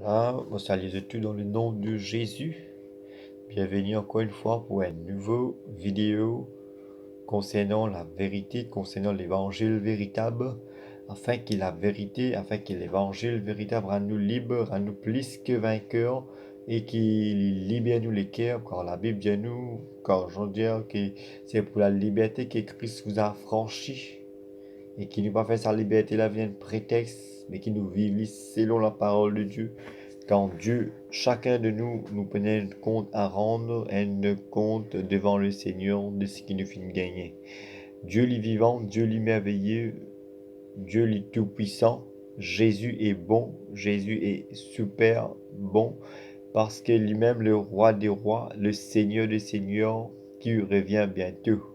Voilà, on salue tout dans le nom de Jésus. Bienvenue encore une fois pour une nouvelle vidéo concernant la vérité, concernant l'évangile véritable, afin que l'évangile véritable rende nous libres, rende nous plus que vainqueurs et qu'il libère nous les cœurs, car la Bible dit nous, car j'en dis que c'est pour la liberté que Christ vous a franchi et qui nous pas fait sa liberté là vient de prétexte, mais qui nous vit selon la parole de Dieu. Quand Dieu, chacun de nous, nous prenait un compte à rendre, un compte devant le Seigneur de ce qui nous fait gagner. Dieu est vivant, Dieu est merveilleux, Dieu est tout-puissant. Jésus est bon, Jésus est super bon, parce que lui-même, le roi des rois, le Seigneur des seigneurs, qui revient bientôt.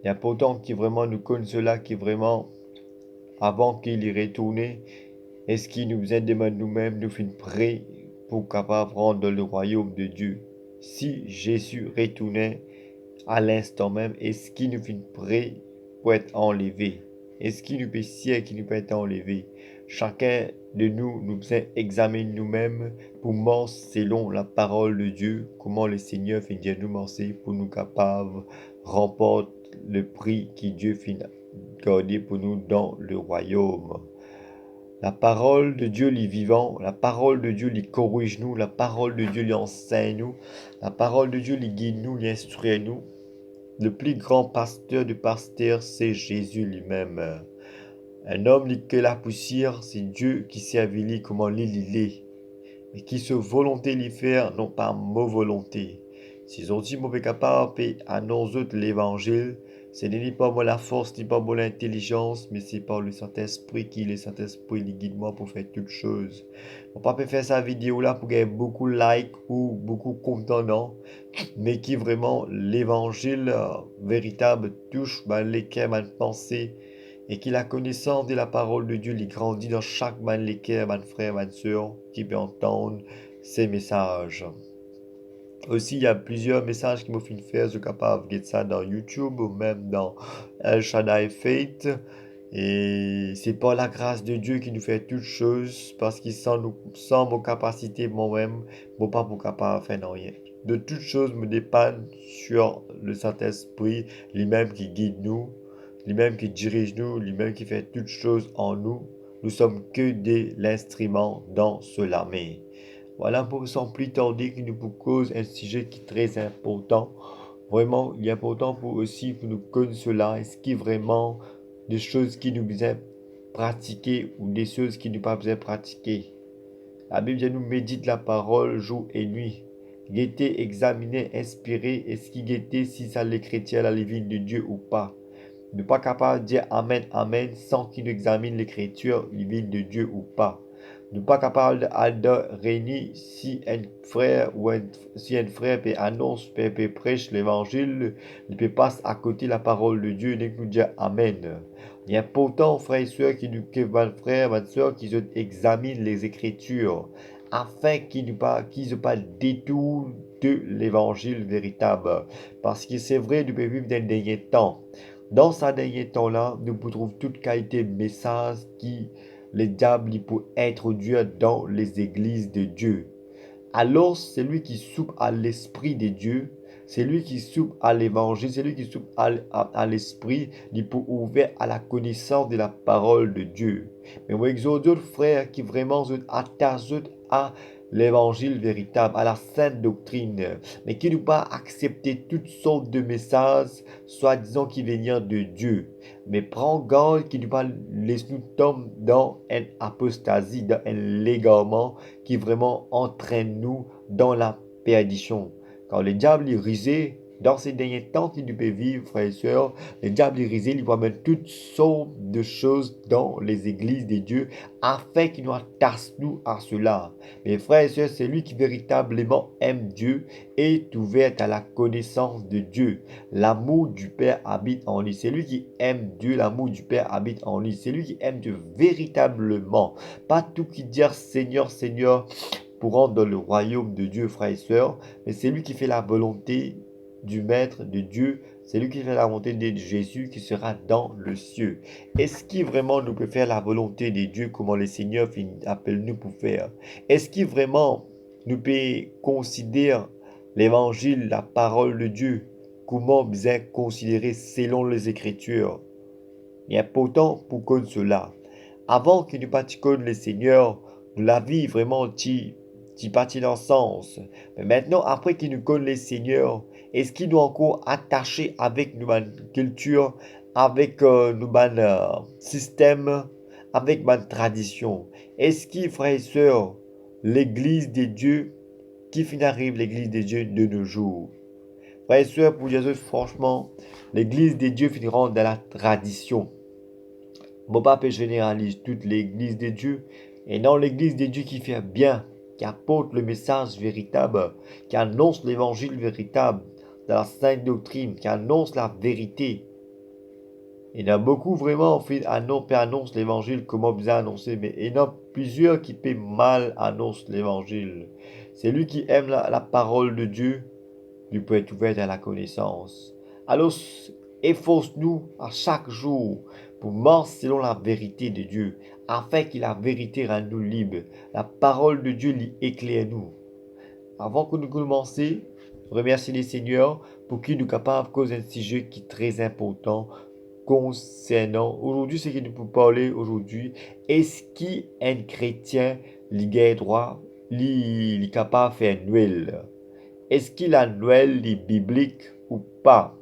Il y a pourtant qui vraiment nous connaît cela, qui vraiment, avant qu'il y retourne, est-ce qu'il nous aide de nous-mêmes, nous finir prêts pour capable rendre le royaume de Dieu? Si Jésus retournait à l'instant même, est-ce qu'il nous finit prêts pour être enlevé? Est-ce qu'il nous peut sier qui nous peut être enlevé? Chacun de nous, nous examine nous-mêmes pour mort selon la parole de Dieu, comment le Seigneur finit nous morcer pour nous capables remporter le prix que Dieu finit garder pour nous dans le royaume. La parole de Dieu est vivant, la parole de Dieu lui corrige nous, la parole de Dieu lui enseigne nous, la parole de Dieu lui guide nous, lui instruit nous. Le plus grand pasteur de pasteurs, c'est Jésus lui-même. Un homme que la poussière, c'est Dieu qui servit comment il est, mais qui se volonté lui faire, non pas mauvaise volonté. Si on dit mauvais capable à nos autres l'évangile, ce n'est pas moi la force, ni pas moi l'intelligence, mais c'est par le Saint-Esprit qui, le Saint-Esprit, lui guide moi pour faire toutes choses. On peut pas faire sa vidéo là pour gagner beaucoup de likes ou beaucoup de contents, mais qui vraiment l'évangile véritable touche les cœurs, les pensées, et qui la connaissance de la parole de Dieu lui grandit dans chaque les cœurs, les frères, les sœurs, qui peut entendre ces messages. Aussi, il y a plusieurs messages qui m'ont fait faire, je suis capable de ça dans YouTube ou même dans El Shaddai Faith. Et c'est par la grâce de Dieu qui nous fait toutes choses, parce qu'il sans nos capacités moi-même, bon pas pour capable faire rien. De toutes choses me dépendent sur le Saint-Esprit, lui-même qui guide nous, lui-même qui dirige nous, lui-même qui fait toutes choses en nous. Nous sommes que de l'instrument dans cela. Mais voilà, pour sans plus tarder, qui nous propose un sujet qui est très important. Vraiment, il est important pour aussi pour nous connaître cela. Est-ce qu'il y a vraiment des choses qui nous besoin pratiquer ou des choses qui nous pas besoin pratiquer? La Bible nous médite la parole jour et nuit. Guetter, examiner, inspirer, est-ce qu'il guettait si ça les chrétiens la vie de Dieu ou pas? Ne pas capable de dire Amen, Amen sans qu'il examine l'écriture, vie de Dieu ou pas. Ne pas capable de réunir si un frère ou si un frère peut annonce, peut prêche l'évangile, il peut passer à côté de la parole de Dieu et nous dire Amen. Il est important, frères et sœurs, que votre frère, votre sœur, qu'ils examinent les Écritures, afin qu'ils ne pas détour de l'évangile véritable. Parce que c'est vrai, nous pouvons vivre dans le dernier temps. Dans ce dernier temps-là, nous trouvons toute qualité de message qui les diables pour introduire dans les églises de Dieu. Alors, c'est lui qui soupe à l'esprit de Dieu, c'est lui qui soupe à l'évangile, c'est lui qui soupe à l'esprit, il peut ouvrir à la connaissance de la parole de Dieu. Mais moi, d'autres frères qui vraiment sont attachés à l'évangile véritable, à la sainte doctrine, mais qui ne pas accepter toutes sortes de messages, soi-disant qui viennent de Dieu. Mais prends garde qu'il ne pas laisser nous tomber dans une apostasie, dans un légarement qui vraiment entraîne nous dans la perdition. Quand le diable est risé, dans ces derniers temps qu'il peut vivre, frères et sœurs, le diable est risé, il va mettre toutes sortes de choses dans les églises de Dieu afin qu'il nous attache nous à cela. Mes frères et sœurs, c'est lui qui véritablement aime Dieu et est ouvert à la connaissance de Dieu. L'amour du Père habite en lui. C'est lui qui aime Dieu, l'amour du Père habite en lui. C'est lui qui aime Dieu véritablement. Pas tout qui dit Seigneur, Seigneur pour rentrer dans le royaume de Dieu, frères et sœurs, mais c'est lui qui fait la volonté du Maître, de Dieu, C'est lui qui fait la volonté de Jésus qui sera dans le ciel. Est-ce qu'il vraiment nous peut faire la volonté de Dieu comme le Seigneur appelle nous pour faire? Est-ce qu'il vraiment nous peut considérer l'évangile, la parole de Dieu, comment bien considérer selon les Écritures? Il est important pour connaître cela. Avant que nous pratiquions le Seigneur, la vie vraiment qui partit dans le sens. Mais maintenant, après qu'il nous connaît le Seigneur, est-ce qu'il nous encore attaché avec nos culture, avec nos systèmes, avec nos traditions? Est-ce qu'il, frères et sœurs, l'Église de Dieu, qui finit arrive l'Église de Dieu de nos jours? Frères et sœurs, pour Jésus, franchement, l'Église de Dieu finira dans la tradition. Mon pape généralise toute l'église de Dieu. Et dans l'église de Dieu qui fait bien, qui apporte le message véritable, qui annonce l'évangile véritable, dans la sainte doctrine, qui annonce la vérité. Il y en a beaucoup vraiment qui annoncent l'évangile comment bien annoncer, mais il y en a plusieurs qui peut mal annoncer l'évangile. C'est lui qui aime la parole de Dieu, lui peut être ouvert à la connaissance. Alors, efforce-nous à chaque jour pour marcher selon la vérité de Dieu, afin que la vérité rende nous libres. La parole de Dieu éclaire nous. Avant que nous commencions, remercie les Seigneurs pour qu'il nous capable de causer un sujet qui est très important concernant aujourd'hui, ce que nous pouvons parler aujourd'hui. Est-ce qu'un chrétien a droit, est capable de faire Noël? Est-ce qu'il a Noël biblique ou pas?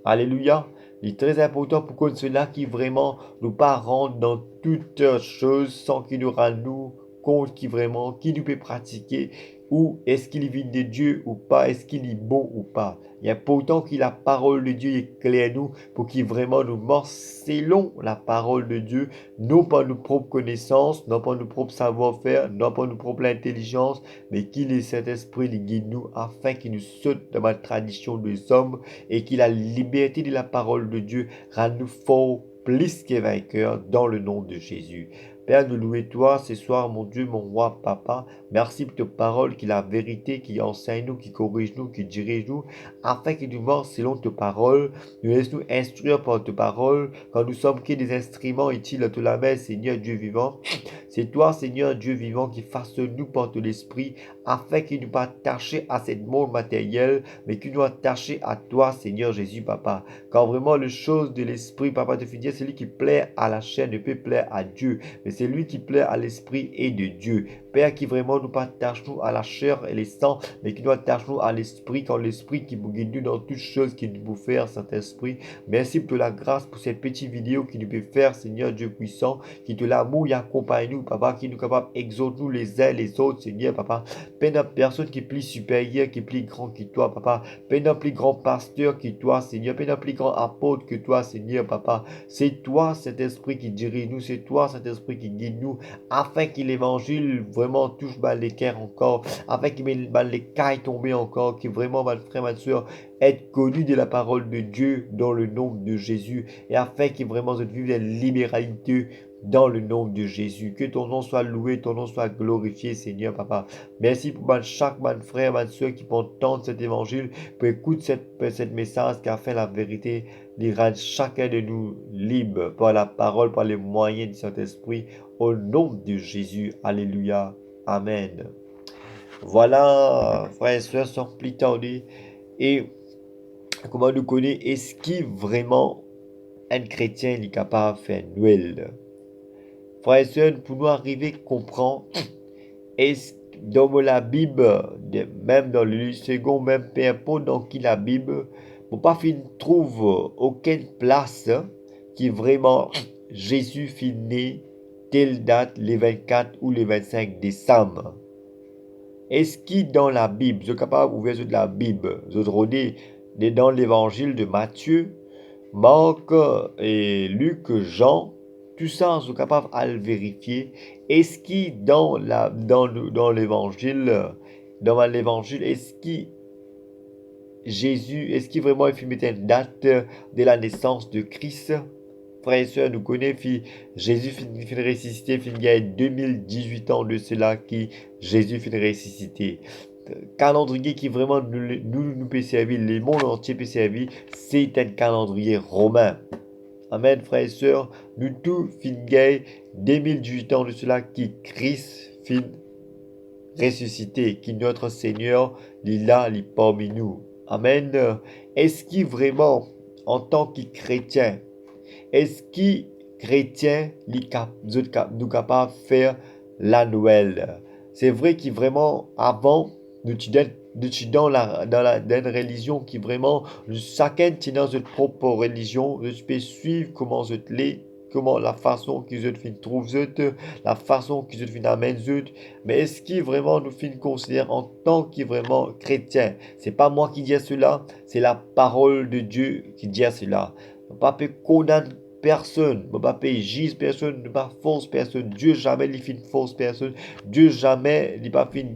Alléluia. Il est très important pour que cela qui vraiment nous pas rendre dans toutes choses sans qu'il nous rende nous compte qui vraiment, qui nous peut pratiquer, ou est-ce qu'il vient de Dieu ou pas, est-ce qu'il est bon ou pas. Il est important que la parole de Dieu éclaire nous pour qu'il vraiment nous marche selon la parole de Dieu, non pas nos propres connaissances, non pas nos propres savoir-faire, non pas nos propres intelligences, mais qu'il est cet esprit qui guide nous afin qu'il nous saute dans la tradition des hommes et qu'il a la liberté de la parole de Dieu rend nous forts plus que vainqueurs dans le nom de Jésus. Père, nous louons toi ce soir, mon Dieu, mon roi, papa. Merci pour ta parole qui est la vérité, qui enseigne nous, qui corrige nous, qui dirige nous, afin que nous marchions selon ta parole. Nous laisse-nous instruire par ta parole, quand nous sommes que des instruments utiles à te la main, Seigneur Dieu vivant. C'est toi, Seigneur Dieu vivant, qui façonne nous par ton esprit, afin qu'il ne nous pas attacher à ce monde matériel, mais qu'il nous attacher à toi, Seigneur Jésus, papa. Quand vraiment les choses de l'esprit, papa, te fait dire, c'est lui qui plaît à la chair ne peut plaire à Dieu, mais c'est lui qui plaît à l'esprit et de Dieu. Père, qui vraiment nous pas attache nous à la chair et les sangs, mais qui nous attache nous à l'esprit, quand l'esprit qui vous guide nous dans toutes choses qui nous peut faire, Saint-Esprit. Merci pour la grâce, pour cette petite vidéo qui nous peut faire, Seigneur Dieu puissant, qui te l'amour y accompagne nous, papa, qui nous capable exauce nous les uns les autres, Seigneur, papa. Peine personne qui est plus supérieur, qui est plus grand que toi, papa. Peine plus grand pasteur que toi, Seigneur. Peine plus grand apôtre que toi, Seigneur, papa. C'est toi, cet esprit qui dirige nous, c'est toi, cet esprit qui guide nous, afin que l'évangile vraiment touche les cœurs encore, afin que les cailles tombent encore, que vraiment, ma frère, ma soeur, être connu de la parole de Dieu dans le nom de Jésus, et afin que vraiment je vive la libéralité dans le nom de Jésus. Que ton nom soit loué, ton nom soit glorifié, Seigneur, papa. Merci pour chaque frère, ma soeur qui peut entendre cet évangile, pour écouter cette message qui a fait la vérité, il rend chacun de nous libre par la parole, par les moyens du Saint-Esprit, au nom de Jésus. Alléluia. Amen. Voilà, frères et sœurs, sont plus tardés. Et comment nous connaître, est-ce qu'il vraiment un chrétien est capable de faire Noël? Frères et sœurs, pour nous arriver à comprendre, est-ce dans la Bible, même dans le second, même peu importe dans qui la Bible, pour pas trouve aucune place qui vraiment Jésus finit telle date, les 24 ou les 25 décembre. Est-ce que dans la Bible, je suis capable d'ouvrir de la Bible, je regarde dans l'évangile de Matthieu, Marc et Luc, Jean, tout ça, je suis capable de le vérifier. Est-ce que dans l'évangile, est-ce que Jésus, est-ce qu'il vraiment il fait une date de la naissance de Christ? Frères et sœurs, nous connaissons Jésus finit ressuscité, il y a 2018 ans de cela qui Jésus finit ressuscité. calendrier qui vraiment nous peut servir, le monde entier peut servir, c'est un calendrier romain. Amen, frères et sœurs, nous tous fin gay 2018 ans de cela qui Christ fin ressuscité, qui notre Seigneur, il est là, il est parmi nous. Amen. Est-ce qu'il vraiment, en tant que chrétien, est-ce que chrétien, nous capables de faire la Noël? C'est vrai qu'il vraiment, avant, nous étions dans une religion qui vraiment, chacun tient dans notre propre religion, je peux suivre comment je l'ai, comment la façon qu'ils se trouvent, la façon qu'ils se amènent, mais est-ce qu'il vraiment nous fait considérer en tant que vraiment chrétien? C'est pas moi qui dis cela, c'est la parole de Dieu qui dit cela. Pas condamner personne, ne pas juger personne, ne pas force personne. Dieu jamais il fait une force personne. Dieu jamais il pas fait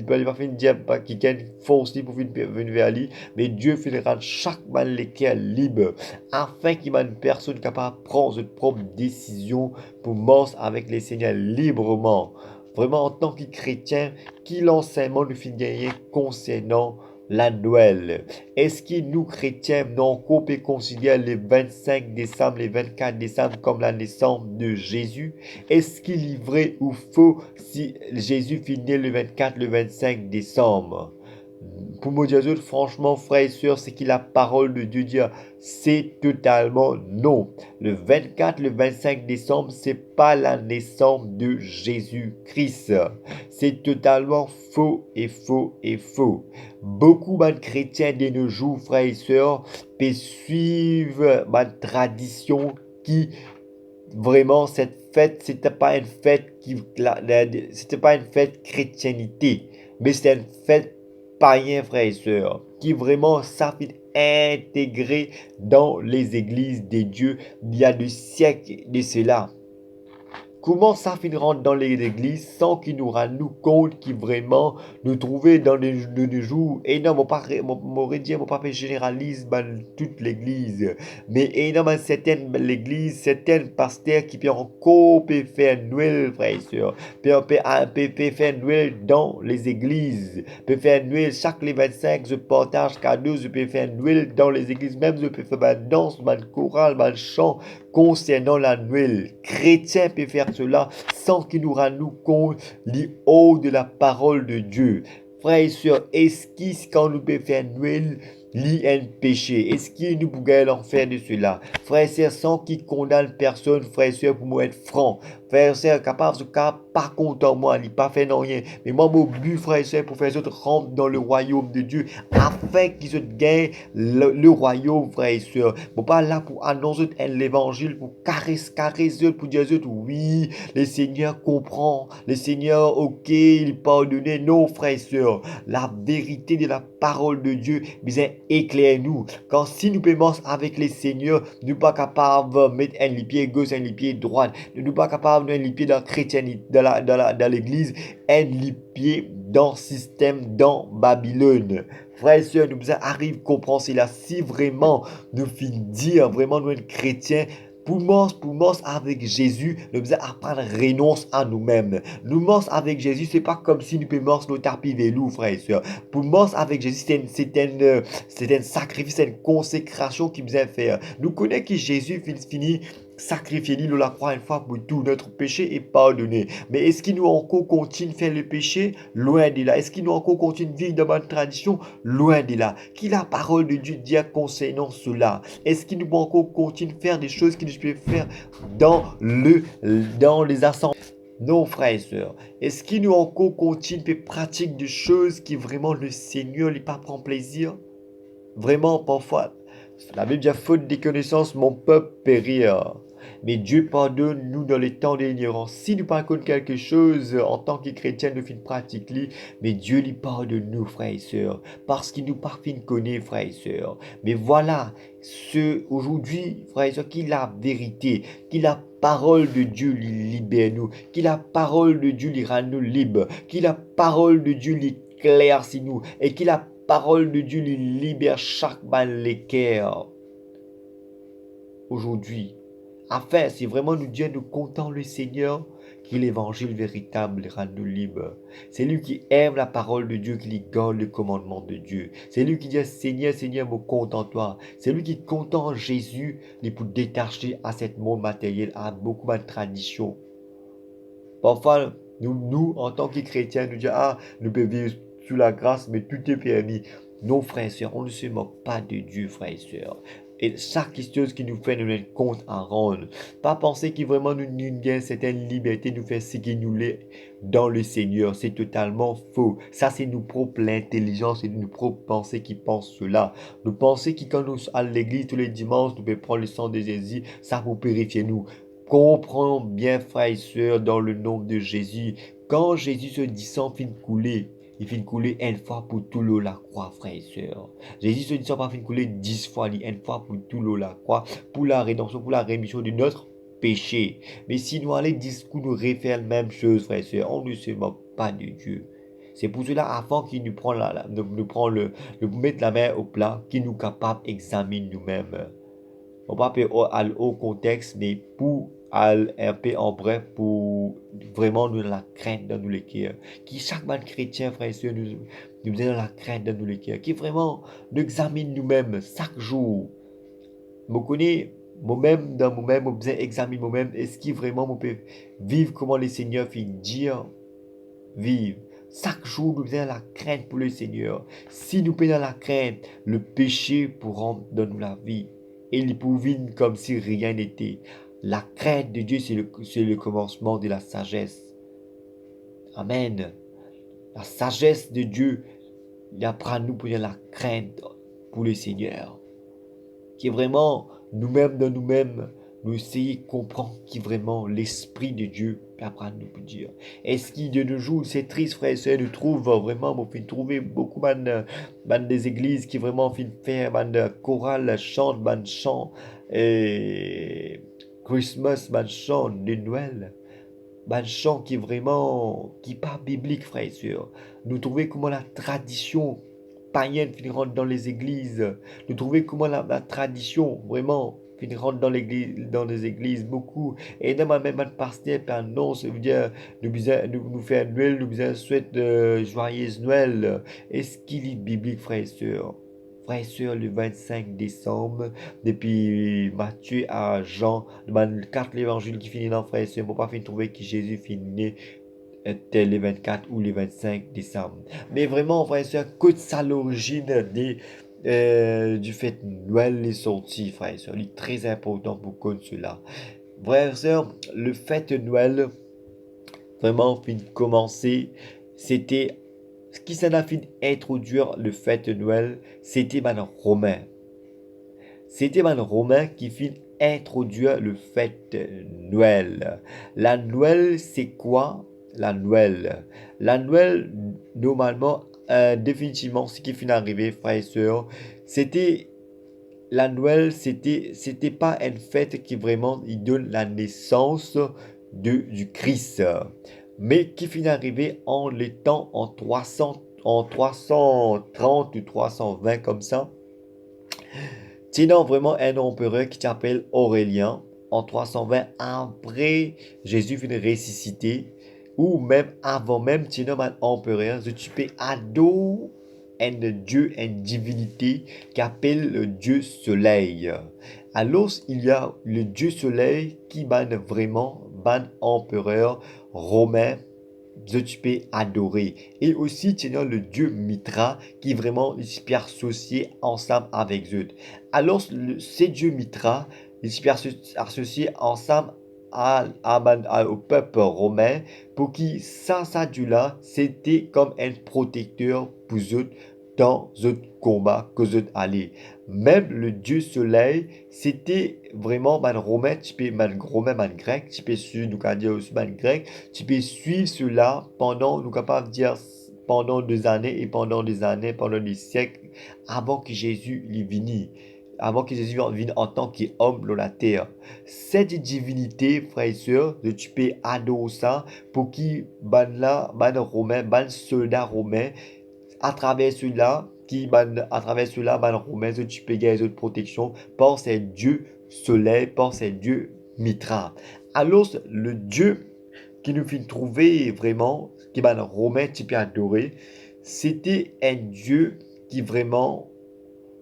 pas fait dire qu'il y a une force pour venir vers lui, mais Dieu fait rendre chaque mal les cœurs libre afin qu'il y ait une personne capable de prendre sa propre décision pour marcher avec les Seigneurs librement. Vraiment en tant que chrétien, qui l'enseignement nous fait gagner concernant la Noël. Est-ce que nous, chrétiens, nous pouvons considérer le 25 décembre, le 24 décembre comme la naissance de Jésus? Est-ce qu'il est vrai ou faux si Jésus finit le 24, le 25 décembre? Pour me dire, franchement, frères et sœurs, c'est que la parole de Dieu dit, c'est totalement non. Le 24, le 25 décembre, c'est pas la naissance de Jésus-Christ. C'est totalement faux et faux et faux. Beaucoup de chrétiens de nos jours, frères et sœurs, peuvent suivre ma tradition qui vraiment cette fête, c'était pas une fête c'était pas une fête chrétienité, mais c'était une fête païen, frères et sœurs, qui vraiment s'affirme intégré dans les églises des dieux il y a des siècles de cela. Comment ça finira dans les églises sans qu'il nous rende compte qui vraiment nous trouver dans les jours et non mon pas généralise toute l'église mais et non certaines l'église certaines pasteurs qui peuvent encore faire Noël frères et sœurs peut faire Noël dans les églises peut faire Noël chaque les 25 je partage cadeaux je peux faire Noël dans les églises même je peux faire ma danse ma chorale ma chant concernant la Noël. Chrétien peut faire cela sans qu'il nous rende compte du haut de la parole de Dieu. Frères et sœurs, est-ce que quand nous pouvons faire Noël, il y a un péché? Est-ce que nous pouvons en faire de cela? Frères et sœurs, sans qu'il condamne personne, frères et sœurs, pour moi être franc. Frères et sœurs, capable de pas content moi, il pas fait non rien. Mais moi, mon but, frères et sœurs, pour faire les autres rentrent dans le royaume de Dieu, afin qu'ils se gagnent le royaume, frères et sœurs. Bon, pas là pour annoncer l'évangile, pour caresser, pour dire oui, le Seigneur comprend, le Seigneur, ok, il pardonne. Non, frères et sœurs, la vérité de la parole de Dieu, bien éclaire-nous. Quand si nous pouvons avec les Seigneurs, nous ne sommes pas capables de mettre un pied gauche, un pied droit, nous ne sommes pas capables de mettre un pied dans la chrétienté, dans l'église, un pied dans le système, dans Babylone. Frères et sœurs, nous arrivons à comprendre cela. Si vraiment nous finissons dire, vraiment nous sommes chrétiens, pour moi avec Jésus, nous devons apprendre à renoncer à nous-mêmes. Nous marcher avec Jésus, c'est pas comme si nous pouvons marcher nos tapis vélo, frères et sœurs. Pour marcher avec Jésus, c'est un sacrifice, c'est une consécration qu'il nous a fait. Nous connaissons que Jésus finit sacrifier lui la croix une fois pour tout. Notre péché est pardonné. Mais est-ce qu'il nous encore continue de faire le péché? Loin de là. Est-ce qu'il nous encore continue de vivre dans notre tradition? Loin de là. Qui la parole de Dieu dit concernant cela? Est-ce qu'il nous encore continue de faire des choses qu'il nous peut faire dans les assemblées? Non, frères et sœurs. Est-ce qu'il nous encore continue de pratiquer des choses qui vraiment le Seigneur ne pas prend plaisir? Vraiment, parfois, la Bible dit faute des connaissances, mon peuple périr. Mais Dieu pardonne nous dans les temps de l'ignorance. Si nous parlons quelque chose en tant que chrétien, nous faisons pratique, mais Dieu lui pardonne nous, frères et sœurs, parce qu'il nous parfait connaît, frères et sœurs. Mais voilà, aujourd'hui, frères et sœurs, qui la vérité, qui la parole de Dieu libère nous, qui la parole de Dieu rend nous libres, qui la parole de Dieu éclaircit nous, et qui la parole de Dieu libère chaque mal les cœurs. Aujourd'hui, afin, c'est vraiment nous Dieu, nous comptons le Seigneur qui est l'évangile véritable, les rend nous libres. C'est lui qui aime la parole de Dieu, qui garde le commandement de Dieu. C'est lui qui dit Seigneur, Seigneur, me compte en toi. C'est lui qui compte en Jésus, il pour détacher à cette monde matériel, à beaucoup de traditions. Parfois, nous, en tant que chrétiens, nous disons, nous pouvons vivre sous la grâce, mais tout est permis. Non, frères et sœurs, on ne se moque pas de Dieu, frères et sœurs. Et chaque chose qui nous fait nous rendre compte à rendre. Pas penser que vraiment nous avons certaine liberté de faire ce qui nous l'est dans le Seigneur. C'est totalement faux. Ça, c'est nos propres l'intelligence et nos propres pensées qui pensent cela. Nous pensons que quand nous allons à l'église tous les dimanches, nous pouvons prendre le sang de Jésus, ça pour purifier nous. Comprends bien, frères et sœurs, dans le nom de Jésus, quand Jésus se descend, fin couler, il finit couler une fois pour tout l'eau la croix, frères et sœurs. Jésus se descend pas fin couler 10 fois, une fois pour tout l'eau la croix, pour la rédemption, pour la rémission de notre péché. Mais si nous allons discours nous refaire la même chose, frères et sœurs, on ne se moque pas de Dieu. C'est pour cela, avant qu'il nous prenne nous mettre la main au plat, qu'il nous capable d'examiner nous-mêmes. On va pas aller au contexte, mais pour aller un peu en bref, pour vraiment nous la crainte dans nous les cœurs. Qui chaque man chrétien, frère et soeur, nous dans la crainte dans nous les cœurs. Qui vraiment nous examine nous-mêmes chaque jour. Je connais moi-même, dans moi-même, je besoin examiner moi-même. Est-ce que vraiment je peux vivre comment le Seigneur fait dire vivre? Chaque jour, nous avons la crainte pour le Seigneur. Si nous payons la crainte, le péché pourra dans nous la vie. Et il pouvait comme si rien n'était. La crainte de Dieu, c'est le commencement de la sagesse. Amen. La sagesse de Dieu, il apprend à nous pour la crainte pour le Seigneur. Qui est vraiment nous-mêmes dans nous-mêmes, nous essayer de comprendre qui est vraiment l'Esprit de Dieu peut apprendre à nous dire. Est-ce qu'il de nos jours, c'est triste, frère et sœur, nous trouve vraiment, on fait trouver beaucoup des églises qui vraiment font faire de chorale, chante, chant, et Christmas, chant de Noël. Chant qui est vraiment, qui n'est pas biblique, frère et sœur. Nous trouvons comment la tradition païenne rentre dans les églises. Nous trouvons comment la tradition, vraiment, rentre dans les églises beaucoup. Et dans ma même pasteur, non, ça veut dire, nous faire Noël, nous besoin souhaite joyeuse Noël. Est-ce qu'il est biblique, frère et sœur? Frère et sœur, le 25 décembre, depuis Matthieu à Jean, dans 4 l'évangile qui finit dans frère et sœur, on ne peut pas trouver que Jésus finit tel les 24 ou les 25 décembre. Mais vraiment, frère et sœur, que ça l'origine du fait Noël est sorti, frère et sœur. Il est très important pour connaître cela. Frère et sœur, le fait Noël, vraiment, fin de commencer, c'était ce qui s'en a fait introduire le fait Noël, c'était man romain. C'était man romain qui fit introduire le fait Noël. La Noël, c'est quoi? La Noël. La Noël, normalement, définitivement, ce qui finit arrivé, frères et sœurs, c'était la Noël, c'était pas une fête qui vraiment il donne la naissance du Christ, mais qui finit arrivé en les temps en 330 ou 320 comme ça. Sinon, vraiment un empereur qui s'appelle Aurélien en 320 après Jésus finit ressuscité ou même avant même sinon un empereur tu peux adorer un dieu, une divinité qui appelle le dieu soleil. Alors il y a le dieu soleil qui ban vraiment ban empereur romain tu peux adorer. Et aussi, tu as le dieu Mitra qui vraiment il peut associer ensemble avec eux. Alors, ces dieux Mitra, ils se associer ensemble au peuple romain pour qui ça Dieu-là, c'était comme un protecteur pour eux dans un combat que eux allaient. Même le dieu soleil, c'était vraiment man romain, tu peux man romain, man grec, tu peux suivre, nous dire aussi man grec, tu peux suivre cela pendant, nous capable de dire pendant des années et pendant des années, pendant des siècles, avant que Jésus y vienne, avant que Jésus vienne en tant qu'homme sur la terre. Cette divinité, frères et sœurs, tu peux adorer ça pour qui ban romain, ban soldat romain, à travers cela, à travers cela, romain, tu peux gagner une protection par ces dieux soleil, par ces dieux Mitra. Alors, le dieu qui nous fait trouver vraiment, qui m'a Romain type adoré, c'était un Dieu qui vraiment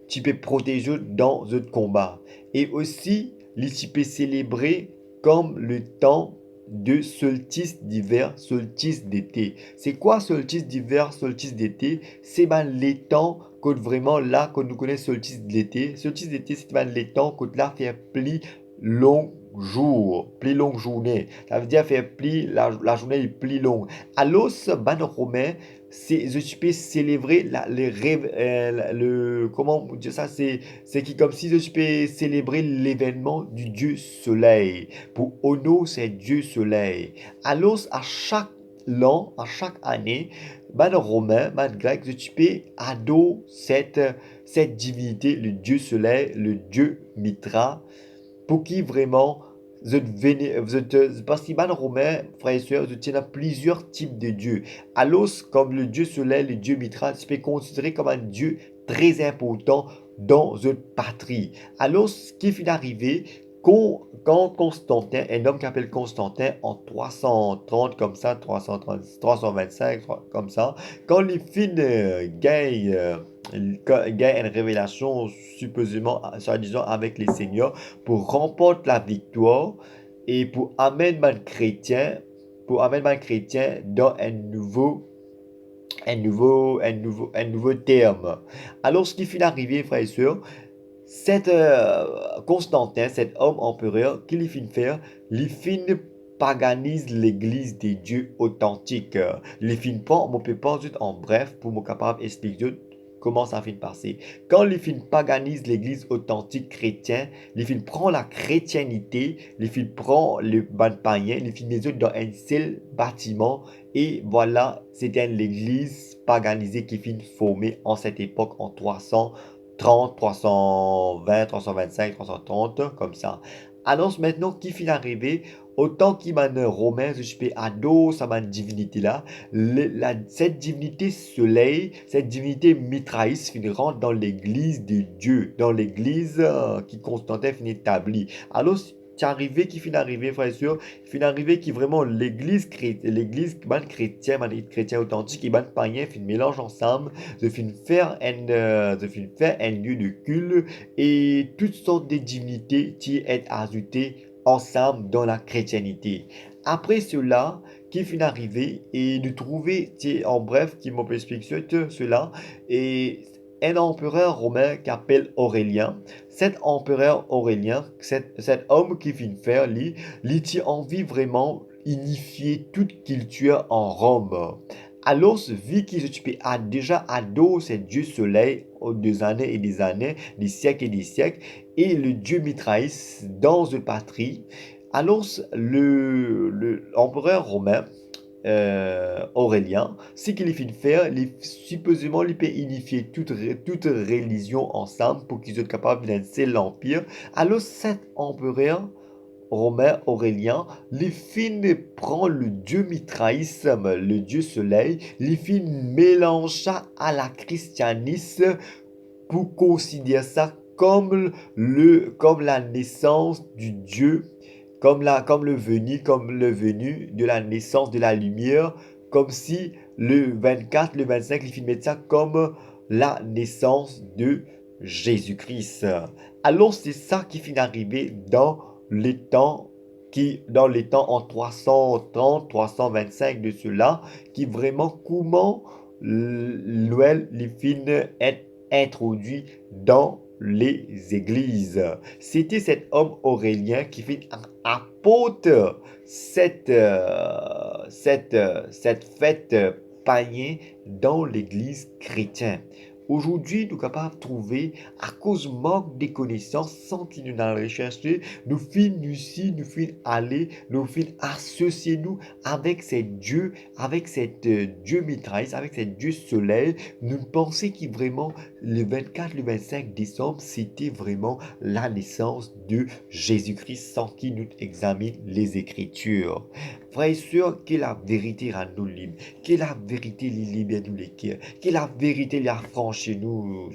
tu peux protéger dans un combat. Et aussi, tu peux célébrer comme le temps de solstice d'hiver, solstice d'été. C'est quoi solstice d'hiver, solstice d'été? C'est ben les temps que vraiment là, que nous connaissons solstice d'été. Solstice d'été, c'est ben les temps que là fait plus long jour, plus longue journée. Ça veut dire faire plus, la journée est plus longue. Alors, ce ban romain, c'est je peux célébrer le rêve comment dire ça, c'est qui comme si je peux célébrer l'événement du dieu soleil. Pour Ono, c'est dieu soleil. Alors à chaque an, à chaque année, man romain, man grec, je peux adorer cette divinité, le dieu soleil, le dieu Mitra, pour qui vraiment parce qu'il y romain, frères et sœurs, je tiens à plusieurs types de dieux. Alors, comme le dieu soleil, le dieu Mitra, se peut considérer comme un dieu très important dans une patrie. Alors, ce qui est arrivé, quand Constantin, un homme qui s'appelle Constantin en 330 comme ça, 330, 325 comme ça, quand il finit gagne une révélation supposément, soi-disant avec les seigneurs, pour remporter la victoire et pour amener les chrétiens dans un nouveau terme. Alors, ce qui finit arrivé, frères et sœurs, cet Constantin, cet homme empereur, qu'il finit faire, il finit paganise l'église des dieux authentiques. Il finit pas, on peut pas juste en bref pour me capable expliquer comment ça finit passer. Quand les films paganisent l'église authentique chrétienne, les films prend la chrétienté, les films prend le ban païen, les films les autres dans un seul bâtiment et voilà, c'était l'église paganisée qui finit formée en cette époque en 330, 320, 325, 330 comme ça. Annonce maintenant qui finit arrivé autant qu'il m'a romain, je peux ado, ça m'a divinité là, cette divinité soleil, cette divinité mitraïs finit rentre dans l'église de Dieu, dans l'église qui Constantin finit établie. Alors, c'est arrivé qui finit arrivé, frère et sœurs, il finit arrivé qui vraiment l'église chrétien, chrétien authentique et ban païen finit mélange ensemble, je finis faire un lieu de culte et toutes sortes de divinités qui sont ajoutées ensemble dans la chrétienté. Après cela, qui finit arrivé et de trouver, en bref, qui m'ont expliqué cela, et un empereur romain qui appelle Aurélien. Cet empereur Aurélien, cet homme qui finit faire, il a envie vraiment unifier toute culture en Rome. Alors, vu qu'il a déjà adoré ce dieu soleil des années et des années, des siècles et des siècles, et le dieu Mithraïs dans une patrie, alors l'empereur romain Aurélien, ce qu'il fait de faire, supposément, il peut unifier toute religion ensemble pour qu'ils soient capables d'un seul empire. Alors cet empereur romain Aurélien, les fin prend le dieu mitraïsme, le dieu soleil, les fin mélange ça à la christianisme pour considérer ça comme la naissance du Dieu, comme le venu de la naissance de la lumière, comme si le 24, le 25, les films mettent ça comme la naissance de Jésus-Christ. Alors c'est ça qui finit d'arriver dans les temps en 330, 325 de cela, qui vraiment comment Noël les films est introduit dans les églises. C'était cet homme Aurélien qui fit un apôtre cette fête païenne dans l'église chrétienne. Aujourd'hui, nous sommes capables de trouver, à cause manque de connaissances, sans qu'il nous en rechercher, nous finissons ici, nous finissons aller, nous finissons associer nous avec ces dieux, avec cette Dieu mitraille, avec cette Dieu soleil. Nous pensons que vraiment, le 24, le 25 décembre, c'était vraiment la naissance de Jésus-Christ sans qu'il nous examine les Écritures. Frères et sœurs, que la vérité rend nous libres, que la vérité libère nous les cœurs, que la vérité les affranchit nous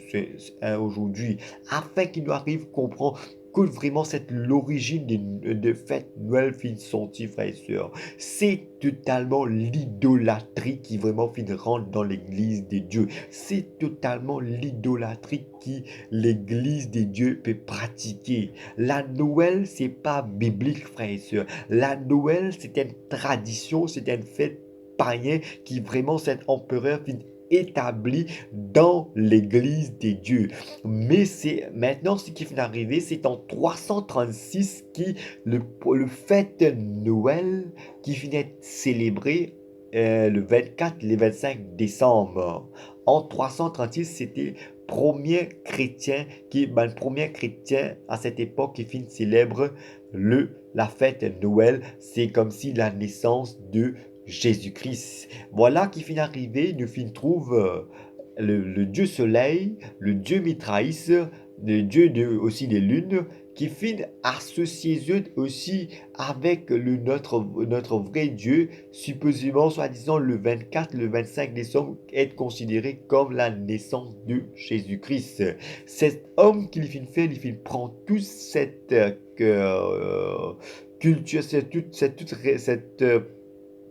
aujourd'hui, afin qu'il nous arrive à comprendre que vraiment cette l'origine de fête Noël fin sorti, frères et sœurs. C'est totalement l'idolâtrie qui vraiment fin rentre dans l'église des dieux. C'est totalement l'idolâtrie qui l'église des dieux peut pratiquer. La Noël, c'est pas biblique, frères et sœurs. La Noël, c'est une tradition, c'est une fête païenne qui vraiment cet empereur fin établi dans l'église des dieux. Mais c'est maintenant ce qui vient d'arriver, c'est en 336 qui le fête Noël qui finit d'être célébré le 24, le 25 décembre. En 336, c'était le premier chrétien à cette époque qui finit célèbre la fête Noël. C'est comme si la naissance de Jésus-Christ. Voilà qui finit d'arriver, nous fin trouve le dieu soleil, le dieu Mithraïs, le dieu aussi des lunes, qui finit associé aussi avec notre vrai Dieu, supposément, soi-disant, le 24, le 25 décembre, est considéré comme la naissance de Jésus-Christ. Cet homme qu'il finit faire, il finit prendre toute cette culture,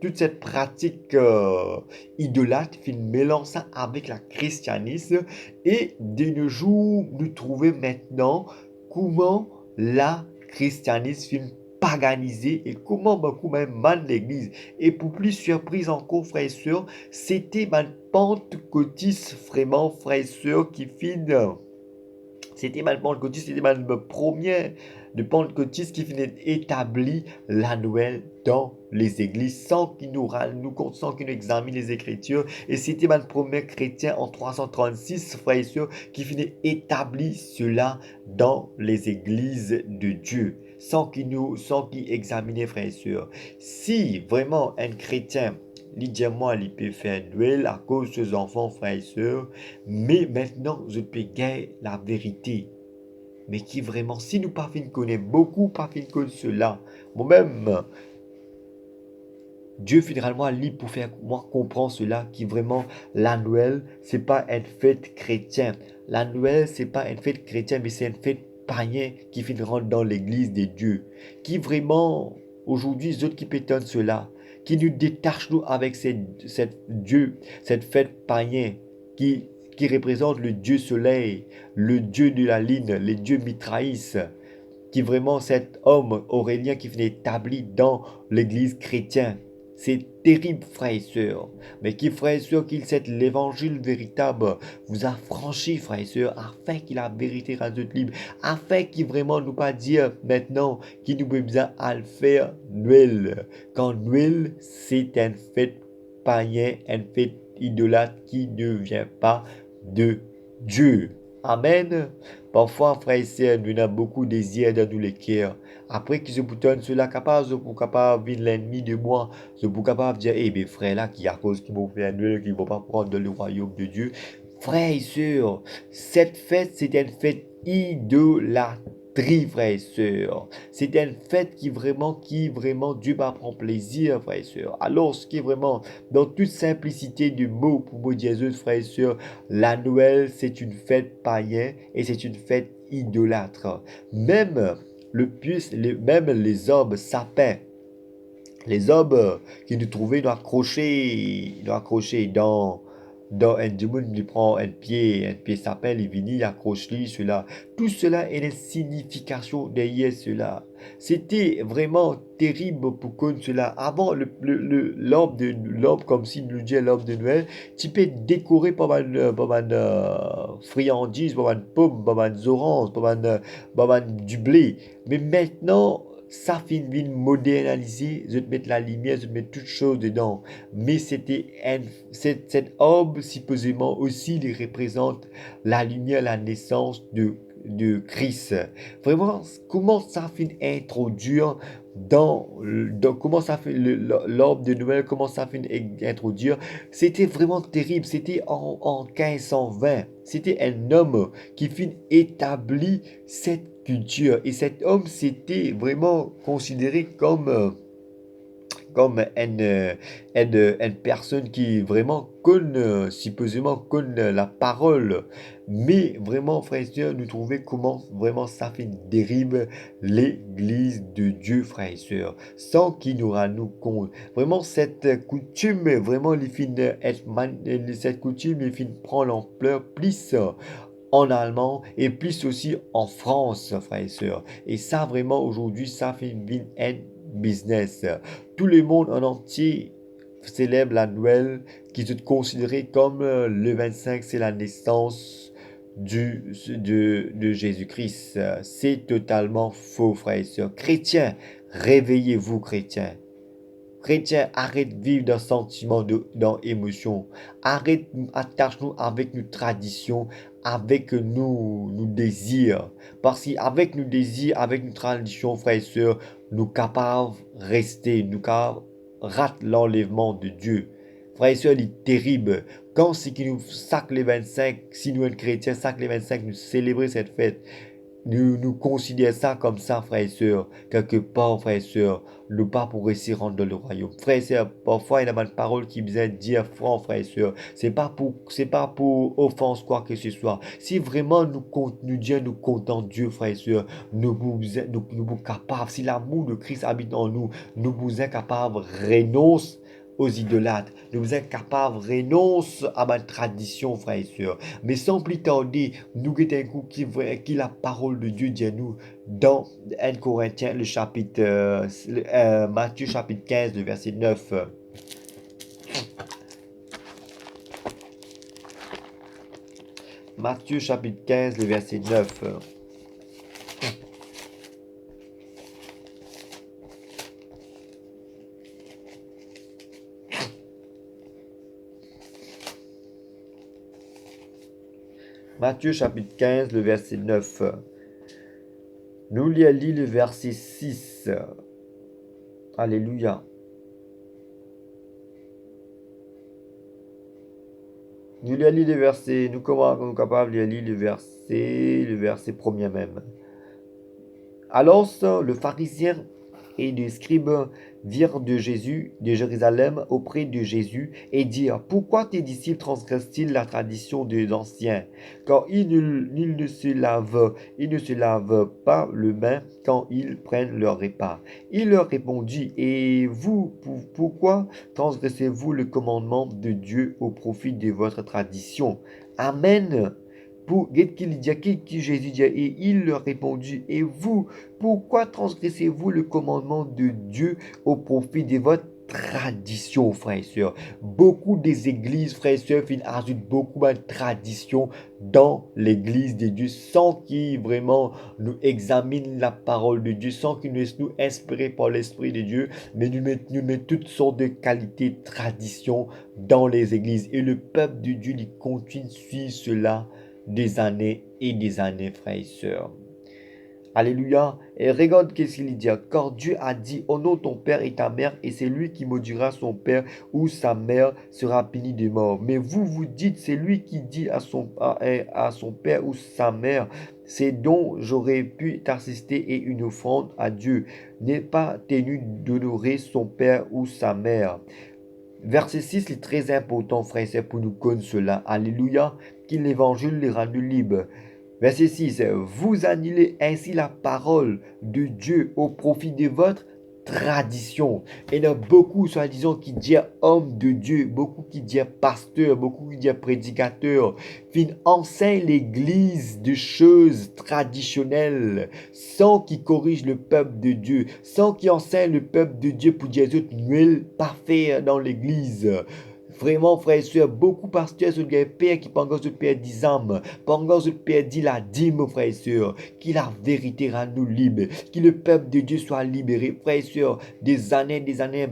toute cette pratique idolâtre, il mélange ça avec la christianisme et de nos jours, nous trouvons maintenant comment la christianisme finit paganisé et comment beaucoup même mal l'église. Et pour plus surprise encore, frères et sœurs, c'était ma pentecôtiste vraiment, frères et sœurs, qui finit. C'était ma pentecôtiste, c'était ma première de pentecôtiste qui finit établi la Noël dans les églises sans qu'il sans qu'il nous examine les Écritures. Et c'était ma premier chrétien en 336, frères et sœurs, qui finit établi cela dans les églises de Dieu, sans qu'il examine, frères et sœurs. Si vraiment un chrétien moi, il peut faire Noël à cause de ses enfants, frères et sœurs, mais maintenant, je peux gagner la vérité. Mais qui vraiment, si nous pas fin connaître beaucoup, pas fin connaître cela, moi-même, Dieu finalement lit pour faire moi comprendre cela, qui vraiment, la Noël, c'est pas une fête chrétienne. La Noël, c'est pas une fête chrétienne, mais c'est une fête païenne qui finit rentre dans l'église des dieux. Qui vraiment, aujourd'hui, les autres qui pétonnent cela, qui nous détachent nous avec Dieu, cette fête païenne, qui représente le Dieu soleil, le Dieu de la ligne, le Dieu Mithraïs, qui vraiment cet homme Aurélien qui venait établi dans l'église chrétienne. C'est terrible, frères et sœurs. Mais qui, frères et sœurs, qu'il sait l'évangile véritable vous a franchi, frères et sœurs, afin qu'il a la vérité rendue libre, afin qu'il vraiment nous pas dire maintenant qu'il nous peut bien à le faire Noël. Quand Noël, c'est une fête païenne, une fête idolâtre qui ne vient pas de Dieu. Amen. Parfois, frères et sœurs, nous avons beaucoup de désirs dans nous les cœurs. Après qu'ils se boutonnent cela, pour capable de l'ennemi de moi, je pour capable de dire, eh bien, frère là, qui à cause qu'ils vont faire Noël, qui ne vont pas prendre le royaume de Dieu. Frères et sœurs, cette fête, c'est une fête idolâtrie, frères et sœurs. C'est une fête qui vraiment, Dieu va prendre plaisir, frères et sœurs. Alors, ce qui est vraiment, dans toute simplicité du mot pour mot Jésus, frères et sœurs, la Noël, c'est une fête païenne et c'est une fête idolâtre. Même même les hommes sapins, les hommes qui nous trouvaient nous accrochés dans un démon, il prend un pied sapin, il vient, il accroche lui, cela. Tout cela est une signification derrière cela. C'était vraiment terrible pour qu'on cela. Avant l'arbre comme si nous disait l'arbre de Noël, tu peux décorer par une friandise, par une pomme, par une orange, par du blé. Mais maintenant, ça finit de moderniser, je te mettre la lumière, je te mettre toutes choses dedans. Mais cet orbe, supposément aussi, il représente la lumière, la naissance de Christ. Vraiment, comment ça finit introduire comment ça fait l'orbe de Noël, comment ça fait introduire, c'était vraiment terrible. C'était en 1520. C'était un homme qui fit établir cette culture. Et cet homme, c'était vraiment considéré comme comme une personne qui vraiment connaît, supposément connaît la parole. Mais vraiment, frères et sœurs, nous trouvons comment vraiment ça fait dérive l'église de Dieu, frères et sœurs, sans qu'il nous nous compte. Vraiment, cette coutume, vraiment, cette coutume, il finit prendre l'ampleur plus en allemand et plus aussi en France, frères et sœurs. Et ça, vraiment, aujourd'hui, ça fait un business. Tout le monde en entier célèbre la Noël, qui est considéré comme le 25, c'est la naissance de Jésus-Christ. C'est totalement faux, frères et sœurs. Chrétiens, réveillez-vous, chrétiens. Chrétiens, arrête de vivre dans sentiment, dans émotion. Arrête, attache-nous avec nos traditions, avec nos désirs. Parce qu'avec nos désirs, avec nos traditions, frères et sœurs, nous capables de rester, nous capables rate l'enlèvement de Dieu. Frères et sœurs, il est terrible. Quand c'est qui nous sac les 25, si nous, sommes chrétiens, sac les 25, nous célébrer cette fête. Nous considérons ça comme ça, frères et sœurs. Quelque part, frères et sœurs, nous pas pour réussir rendre dans le royaume. Frères et sœurs, parfois, il y a une parole qui vient dire franc, frères et sœurs. C'est pas pour offense, quoi que ce soit. Si vraiment nous Dieu nous content Dieu, frères et sœurs, nous capables, si l'amour de Christ habite en nous, nous vous sommes capables de renoncer aux idolâtres. Nous sommes capables de renoncer à ma tradition, frères et sœurs. Mais sans plus tarder, nous avons un coup qui la parole de Dieu dit à nous dans 1 Corinthiens, le chapitre, Matthieu chapitre 15, le verset 9. Matthieu chapitre 15, le verset 9. Matthieu chapitre 15, le verset 9. Nous lui allons le verset 6. Alléluia. Nous lui allons le verset, nous sommes capables de lire le verset premier même. Alors le pharisien et les scribes virent de Jésus, de Jérusalem, auprès de Jésus, et dirent, pourquoi tes disciples transgressent-ils la tradition des anciens? Car ils ne se lavent pas les mains quand ils prennent leur repas. Il leur répondit, et vous, pourquoi transgressez-vous le commandement de Dieu au profit de votre tradition? Amen. Qui Jésus dit, et il leur répondit, et vous, pourquoi transgressez-vous le commandement de Dieu au profit de votre tradition, frères et sœurs? Beaucoup des églises, frères et sœurs, ajoutent beaucoup de traditions dans l'église de Dieu sans qu'ils vraiment nous examinent la parole de Dieu, sans qu'ils nous soient inspirés par l'Esprit de Dieu, mais nous mettons toutes sortes de qualités, traditions dans les églises. Et le peuple de Dieu, il continue de suivre cela des années et des années, frères et sœurs. Alléluia. Et regarde qu'est-ce qu'il dit. Car Dieu a dit, honore ton père et ta mère, et c'est lui qui maudira son père ou sa mère sera puni de mort. Mais vous dites, c'est lui qui dit à son père ou sa mère, c'est dont j'aurais pu t'assister et une offrande à Dieu, n'est pas tenu d'honorer son père ou sa mère. Verset 6 est très important, frère et sœurs, pour nous connaître cela. Alléluia. Qu'il l'évangile les rende libres. Verset 6. Vous annulez ainsi la parole de Dieu au profit de votre tradition. Et il y a beaucoup, soi-disant, qui disent homme de Dieu, beaucoup qui disent pasteur, beaucoup qui disent prédicateur, qui enseignent l'église de choses traditionnelles, sans qu'ils corrigent le peuple de Dieu, sans qu'ils enseignent le peuple de Dieu pour dire Noël parfait dans l'église. Vraiment, frères et sœurs, beaucoup de pasteurs sont des pères qui pendant ce père des âmes, pendant ce père dit la dîme, frères et sœurs, que la vérité rend nous libres, que le peuple de Dieu soit libéré, frères et sœurs, des années,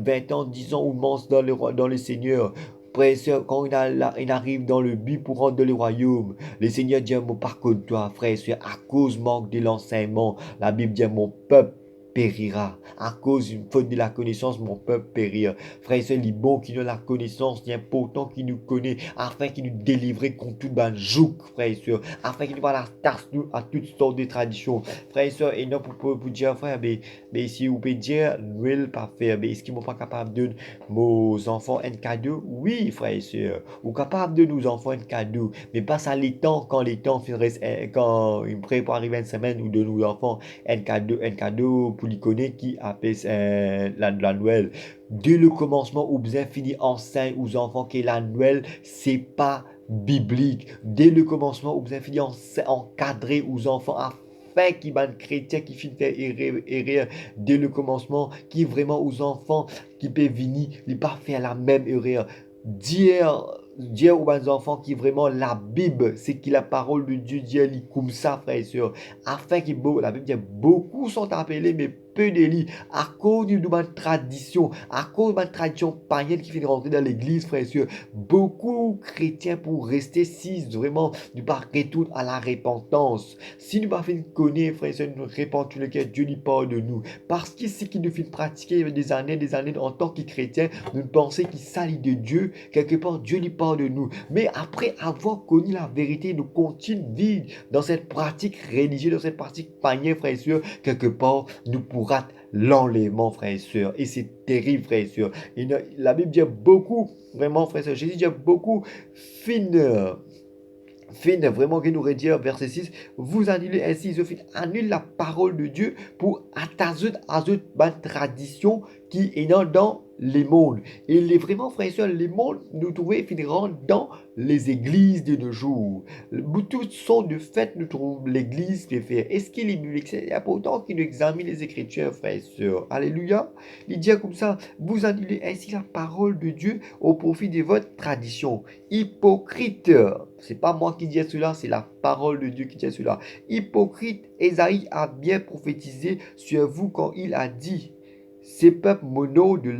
20 ans, 10 ans, ou monstre dans le Seigneur. Frères et sœurs, quand il arrive dans le but pour rendre le royaume, le Seigneur dit, par contre toi, frères et sœurs, à cause manque de l'enseignement, la Bible dit, mon peuple périra. À cause d'une faute de la connaissance, mon peuple périr. Frère et sœurs, les bons qui ont la connaissance, les importants qui nous connaissent, afin qu'il nous délivre contre tout ban joug, frère et sœurs, afin qu'il nous va la tasse nous à toutes sortes de traditions. Frère et sœurs, et non pour dire, frère, mais si vous pouvez dire, Noël pas faire, mais est-ce qu'ils ne sont pas capables de nos enfants un cadeau? Oui, frère et sœurs, ou capable de nos enfants un cadeau, mais pas ça les temps, quand les temps quand il prêt pour arriver une semaine ou de nos enfants un cadeau pour les connaître qui appelle la Noël. Dès le commencement, ou bien fini enseigne aux enfants que la Noël, c'est pas biblique. Dès le commencement, ou bien fini encadrer aux enfants afin qu'ils ban chrétiens qui finissent faire erreur dès le commencement, qui vraiment aux enfants qui peuvent venir, ne pas faire la même erreur. Dire aux enfants qui vraiment la Bible, c'est que la parole de Dieu dit comme ça, frères et sœurs, afin que la Bible dit beaucoup sont appelés, mais peu d'élus, à cause d'une tradition, à cause d'une tradition païenne qui fait rentrer dans l'église, frères et sœurs. Beaucoup chrétiens pour rester si vraiment nous pas retourner à la repentance. Si nous pas fait connaître, frères et sœurs, nous répandons lequel Dieu lui parle de nous. Parce que ce qui nous fait pratiquer des années en tant que chrétiens, nous pensons qu'il s'allie de Dieu, quelque part Dieu lui parle de nous. Mais après avoir connu la vérité, nous continuons de vivre dans cette pratique religieuse, dans cette pratique païenne, frères et sœurs, quelque part, nous pourrons l'enlèvement, frères et sœurs. Et c'est terrible, frères et sœurs. La Bible dit beaucoup, vraiment, frères et sœurs, Jésus dit beaucoup, vraiment, qu'il nous redit, verset 6, vous annulez ainsi, annule la parole de Dieu pour attacher à une tradition qui est dans les mondes. Et les vraiment, frères et sœurs, les mondes nous trouvons finiront dans les églises de nos jours. Toutes sortes de fêtes, nous trouvons l'église qui fait. Est-ce qu'il est biblique? C'est important qu'il nous examine les Écritures, frères et sœurs. Alléluia. Il dit comme ça, vous annulez ainsi la parole de Dieu au profit de votre tradition. Hypocrite. C'est pas moi qui dis cela, c'est la parole de Dieu qui dit cela. Hypocrite, Ésaïe a bien prophétisé sur vous quand il a dit, ces peuples mono des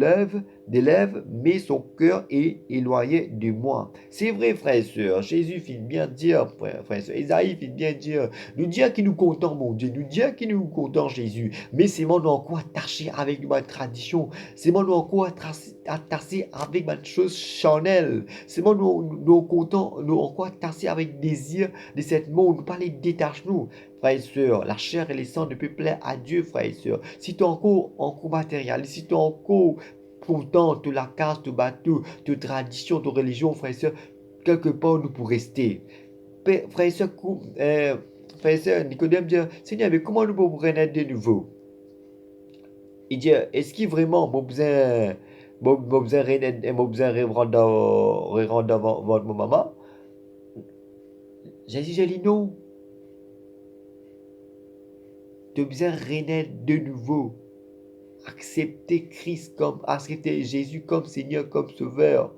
lèvres, mais son cœur est éloigné de moi. C'est vrai, frères et sœurs. Jésus fit bien dire, frères et sœurs. Isaïe fit bien dire. Nous dire qu'il nous content, mon Dieu. Nous dire qu'il nous content, Jésus. Mais c'est moi nous encore attaché avec ma tradition. C'est moi nous encore attaché avec ma chose charnelle. C'est moi nous content, nous encore attaché avec désir de cette monde. Nous pas les détache nous. Frères et sœurs, la chair et le sang ne peut plaire à Dieu, frères et sœurs. Si tu es encore matériel, si tu es encore content de la caste, de bateau, de tradition, de religion, frères et sœurs, quelque part nous pour rester. Frères et sœurs, Nicodème dit, Seigneur, mais comment nous pouvons renaître de nouveau? Il dit, est-ce qu'il vraiment mon besoin renaître, mon besoin rendre votre maman? Jésus dit non. Tu as besoin de renaître de nouveau. Accepter Jésus comme Seigneur, comme Sauveur.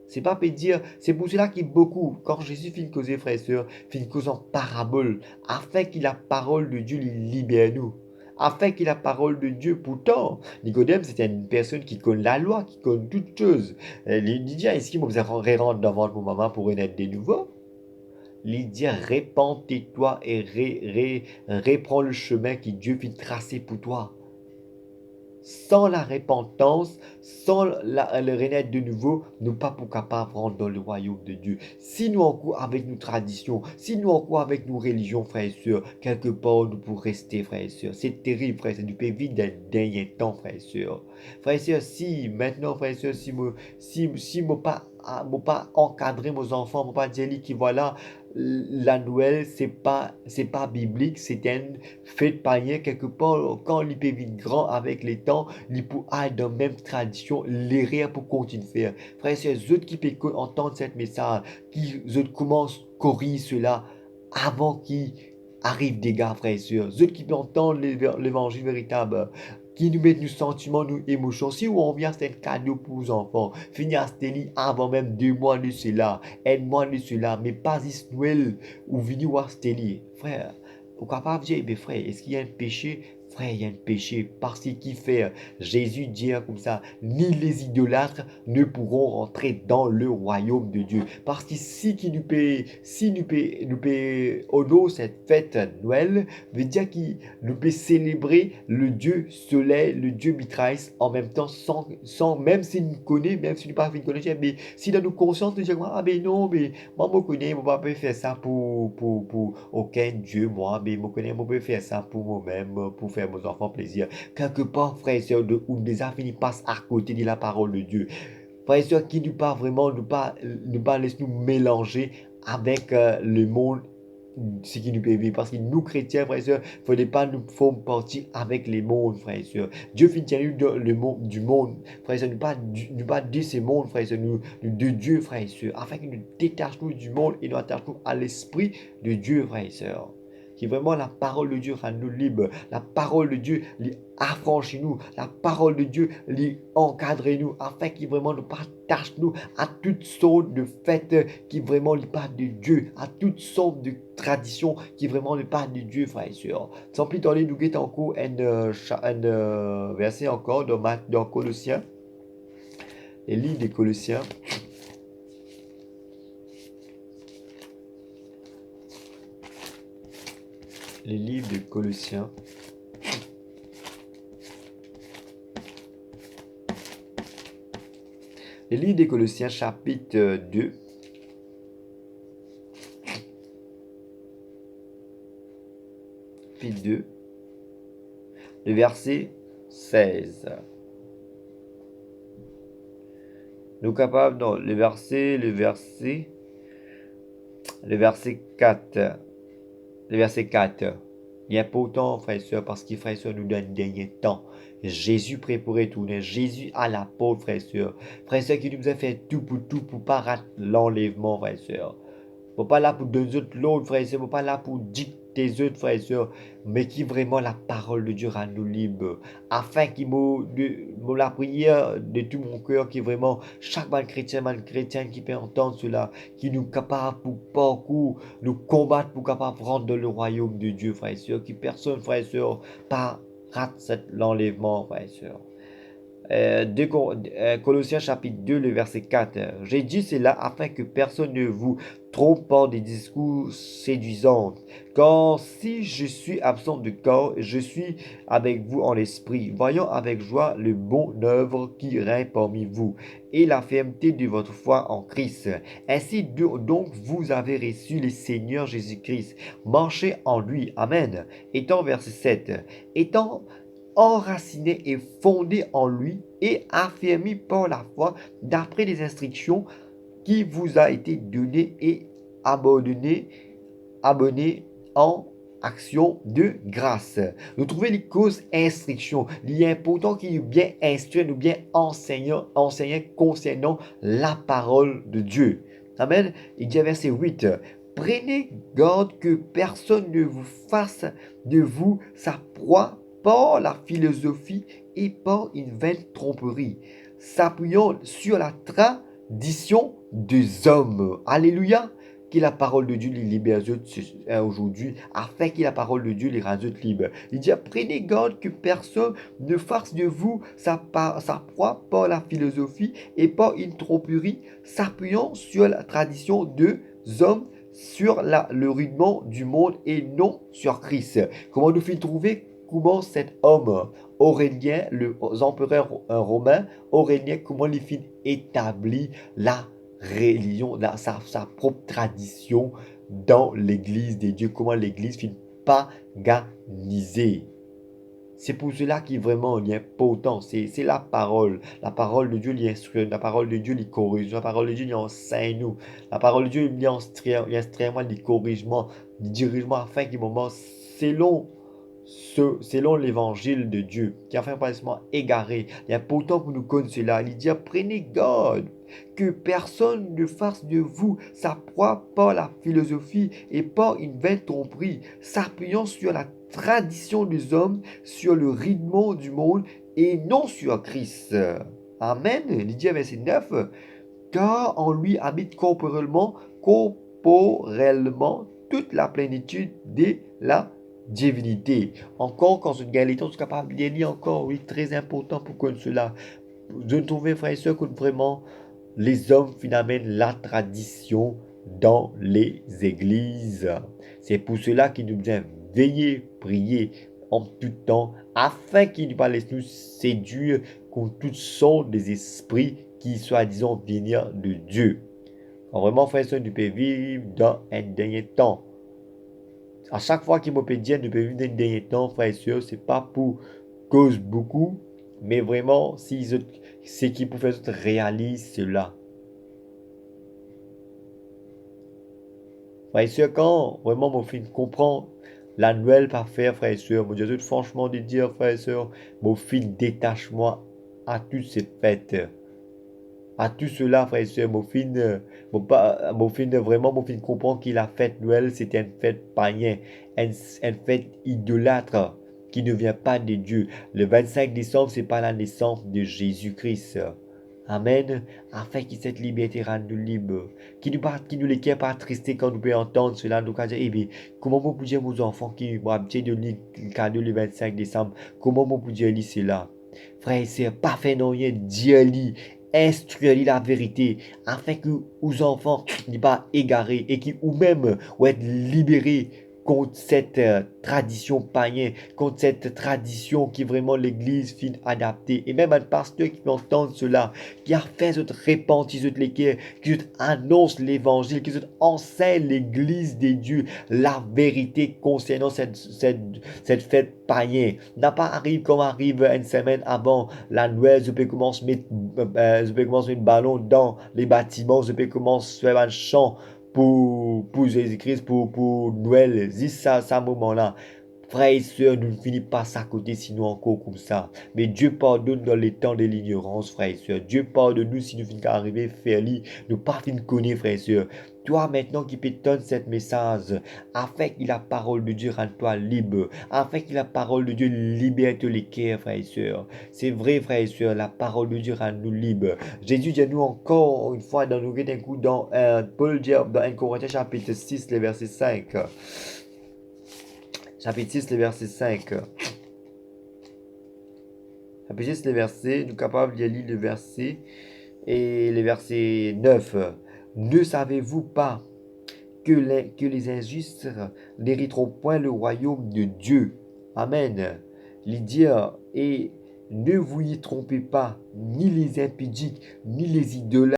C'est pas peut dire, c'est pour cela qu'il beaucoup, quand Jésus finit de causer, frères et sœurs, finit de causer en parabole, afin que la parole de Dieu libère nous. Afin que la parole de Dieu, pourtant, Nicodème, c'était une personne qui connaît la loi, qui connaît toutes choses. Il dit, est-ce qu'il m'a besoin de rentrer devant mon maman pour renaître de nouveau? Il dit, repens-toi et reprends le chemin que Dieu fit tracer pour toi. Sans la repentance, sans le renaître de nouveau, nous ne sommes pas capables de rentrer dans le royaume de Dieu. Si nous encore avec nos traditions, si nous encore avec nos religions, frères et sœurs, quelque part nous pouvons rester, frères et sœurs. C'est terrible, frères et sœurs. Nous pouvons vivre d'un dernier temps, frères et sœurs. Frères et sœurs, si maintenant, frères et sœurs, si pas encadrer mes enfants, pas dire qui voilà, la Noël, c'est pas biblique, c'est une fête païenne quelque part. Quand il peut vite grand avec les temps, il peut aller dans la même tradition, les rien pour continuer à faire. Frères et sœurs, ceux qui peuvent entendre cette message, qui commencent à corriger cela avant qu'il arrive des gars, frères et sœurs. Ceux qui peuvent entendre l'évangile véritable, qui nous mettent nos sentiments, nos émotions. Si on vient, c'est un cadeau pour les enfants. Finir à se avant même 2 mois de cela, 1 mois de cela, mais pas Noël ou venir à se frère. Au capable de dire, frère, est-ce qu'il y a un péché? frère, il y a un péché. Parce qu'il fait Jésus dire comme ça, ni les idolâtres ne pourront rentrer dans le royaume de Dieu. Parce qu'ici, si nous peut honorer cette fête Noël, veut dire qu'il nous peut célébrer le Dieu soleil, le Dieu Mitraïs, en même temps, même s'il nous connaît, même s'il nous pas connaît, mais si dans nos consciences, nous disons, ah ben non, mais moi, je connais, moi, je peux faire ça pour aucun Dieu, moi, mais je connais, moi, je peux faire ça pour moi-même, pour faire mes enfants plaisir. Quelque part, frère et soeur, où des affaires passent à côté de la parole de Dieu. Frère et soeur, qui nous pas vraiment, nous pas laisse nous mélanger avec le monde, ce qui nous peut vivre. Parce que nous, chrétiens, frères et sœurs, il ne fallait pas nous former partie avec les mondes, frères et sœurs. Dieu finit nous le monde, du monde, frères et sœurs, nous pas de ce monde, frères et sœurs, nous de Dieu, frères et sœurs, afin que nous détachions du monde et nous attachons à l'esprit de Dieu, frères et sœurs. Qui vraiment la parole de Dieu rend nous libres. La parole de Dieu affranchit nous. La parole de Dieu encadre nous. Afin qu'il vraiment nous partage nous à toutes sortes de fêtes qui vraiment ne pas de Dieu. À toutes sortes de traditions qui vraiment ne pas de Dieu, frères et sœurs. Sans plus tarder, nous guettons encore un verset encore dans Colossiens. Les livres des Colossiens. Les livres de Colossiens. Les livres des Colossiens, chapitre 2. Chapitre 2. Le verset 16. Nous sommes capables, non, le verset 4. Le verset 4. Il est important, frères et sœurs, parce que frères et sœurs nous donne le dernier temps. Jésus prêt pour retourner. Jésus à la porte, frères et sœurs. Frères et sœurs qui nous a fait tout pour pas rater l'enlèvement, frères et sœurs. Pour pas là pour donner autres l'autre, frères et sœurs. Pour pas là pour dicter autres, frères et sœurs. Mais qui vraiment la parole de Dieu rend nous libres. Afin qu'il me la prière de tout mon cœur, qui vraiment chaque mal chrétien qui peut entendre cela, qui nous capable pour parcours, nous combattre pour capable rentrer dans le royaume de Dieu, frères et sœurs. Qui personne, frères et sœurs, pas rate l'enlèvement, frères et sœurs. Colossiens chapitre 2, le verset 4. J'ai dit cela afin que personne ne vous trompe par des discours séduisants. Car si je suis absent de corps, je suis avec vous en l'esprit, voyant avec joie le bon œuvre qui règne parmi vous et la fermeté de votre foi en Christ. Ainsi donc vous avez reçu le Seigneur Jésus-Christ. Marchez en lui. Amen. Étant verset 7. Étant enraciné et fondé en lui et affermi par la foi d'après les instructions qui vous a été données et abonné en action de grâce. Nous trouvons les causes instructions. Il est important qu'il y ait bien instruit, nous bien enseignant concernant la parole de Dieu. Amen. Il dit verset 8. Prenez garde que personne ne vous fasse de vous sa proie par la philosophie et par une vaine tromperie, s'appuyant sur la tradition des hommes. Alléluia. Que la parole de Dieu les libère aujourd'hui, afin que la parole de Dieu les rende libres. Il dit, prenez garde que personne ne fasse de vous sa proie par la philosophie et par une tromperie, s'appuyant sur la tradition des hommes, sur le rudiment du monde et non sur Christ. Comment nous fait trouver comment cet homme Aurélien, l'empereur romain, Aurélien, comment il fait établir la religion, sa propre tradition dans l'église des dieux, comment l'église finit paganisée. C'est pour cela qu'il est vraiment important. C'est la parole. La parole de Dieu l'instruit. La parole de Dieu les corrige. La parole de Dieu l'enseigne nous. La parole de Dieu l'instruit les corrigements, les dirigements afin qu'il moment selon l'évangile de Dieu, qui a fait un passement égaré. Il est important pour nous connaître cela. Il dit, prenez garde que personne ne fasse de vous sa proie par la philosophie et par une vaine tromperie, s'appuyant sur la tradition des hommes, sur le rythme du monde et non sur Christ. Amen. Il dit verset 9, car en lui habite corporellement toute la plénitude de la divinité. Encore, quand une galerie, on est capable de lire encore, oui, très important pour que cela. Je trouvais, frère et soeur, que vraiment, les hommes, finalement, la tradition dans les églises. C'est pour cela qu'il nous dit veiller, prier en tout temps, afin qu'il ne pas laisser nous séduire contre toutes sortes des esprits qui, soi-disant, viennent de Dieu. Alors vraiment, frère et soeur, nous pouvons vivre dans un dernier temps. À chaque fois qu'il me peut dire, nous pouvons vivre dans un dernier temps, frère et soeur, c'est pas pour cause beaucoup, mais vraiment, si c'est qui pour faire réaliser cela. Frère et soeur, quand vraiment mon fils comprend la nouvelle parfaite, frère et soeur, mon Dieu, franchement de dire, frère et soeur, mon fils détache-moi à toutes ces fêtes. À tout cela, frère et soeur, mon fils, vraiment, mon fils comprend que la fête Noël, c'était une fête païenne, une fête idolâtre qui ne vient pas de Dieu. Le 25 décembre, c'est pas la naissance de Jésus-Christ. Amen. Afin que cette liberté rende nous libre. Qui nous les pas attristés quand nous pouvons entendre cela. Nous allons dire, eh bien, comment vous pouvez dire aux enfants qui vont habiter de lire le cadeau le 25 décembre, comment vous pouvez lire cela? Frère et sœur, pas fait non rien, Dieu instruire la vérité, afin que aux enfants ne pas égarés et qui ou même ou être libérés contre cette tradition païenne, contre cette tradition qui est vraiment l'église fin adaptée. Et même un pasteur qui entend cela, qui a fait cette répandir les cœurs, qui annonce l'évangile, qui enseigne l'église des dieux, la vérité concernant cette fête païenne. N'a pas arrivé comme arrive une semaine avant la Noël, je peux commencer à mettre ballon dans les bâtiments, je peux commencer à faire un chant pour Jésus-Christ, pour Noël, juste ça moment-là. Frères et sœurs, nous ne finissons pas à côté sinon encore comme ça. Mais Dieu pardonne dans les temps de l'ignorance, frères et sœurs. Dieu pardonne nous si nous finissons arriver à faire lui, nous pas fin connaître, frères et sœurs. Toi maintenant qui peux donner cette message, afin que la parole de Dieu rende toi libre, afin que la parole de Dieu libère tous les cœurs, frères et sœurs. C'est vrai, frères et sœurs, la parole de Dieu rend nous libres. Jésus dit à nous encore une fois dans nous un coup dans Paul dit dans 1 Corinthiens chapitre 6, le verset 5. Chapitre 6, le verset 5. Chapitre 6, le verset, nous sommes capables de lire le verset et le verset 9. Ne savez-vous pas que les injustes n'hériteront point le royaume de Dieu? Amen. Lydia, et ne vous y trompez pas, ni les impudiques, ni les idolâtres,